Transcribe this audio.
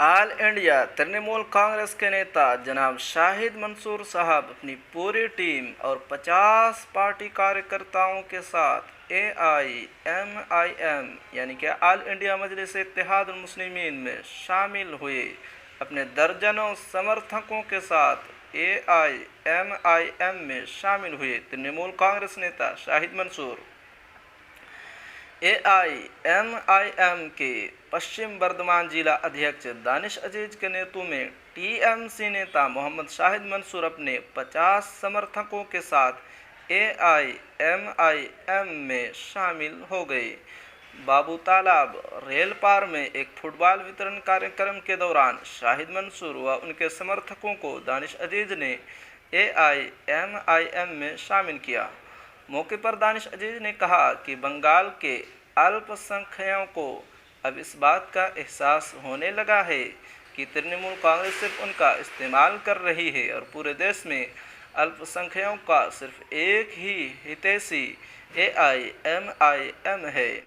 All India Trinamool Congress के नेता जनाब शाहिद मंसूर साहब अपनी पूरी टीम और 50 पार्टी कार्यकर्ताओं के साथ AIMIM यानी कि ऑल इंडिया मजलिस इत्तेहादुल मुस्लिमीन में शामिल हुए। अपने दर्जनों समर्थकों के साथ AIMIM में शामिल हुए तृणमूल कांग्रेस नेता शाहिद मंसूर। AIMIM के पश्चिम बर्धमान जिला अध्यक्ष दानिश अजीज के नेतृत्व में TMC नेता मोहम्मद शाहिद मंसूर अपने 50 समर्थकों के साथ AIMIM में शामिल हो गए। बाबू तालाब रेल पार में एक फुटबॉल वितरण कार्यक्रम के दौरान शाहिद मंसूर व उनके समर्थकों को दानिश अजीज ने AIMIM में शामिल किया। मौके पर दानिश अजीज ने कहा कि बंगाल के अल्पसंख्यकों को अब इस बात का एहसास होने लगा है कि तृणमूल कांग्रेस सिर्फ उनका इस्तेमाल कर रही है और पूरे देश में अल्पसंख्यकों का सिर्फ एक ही हितैषी AIMIM है।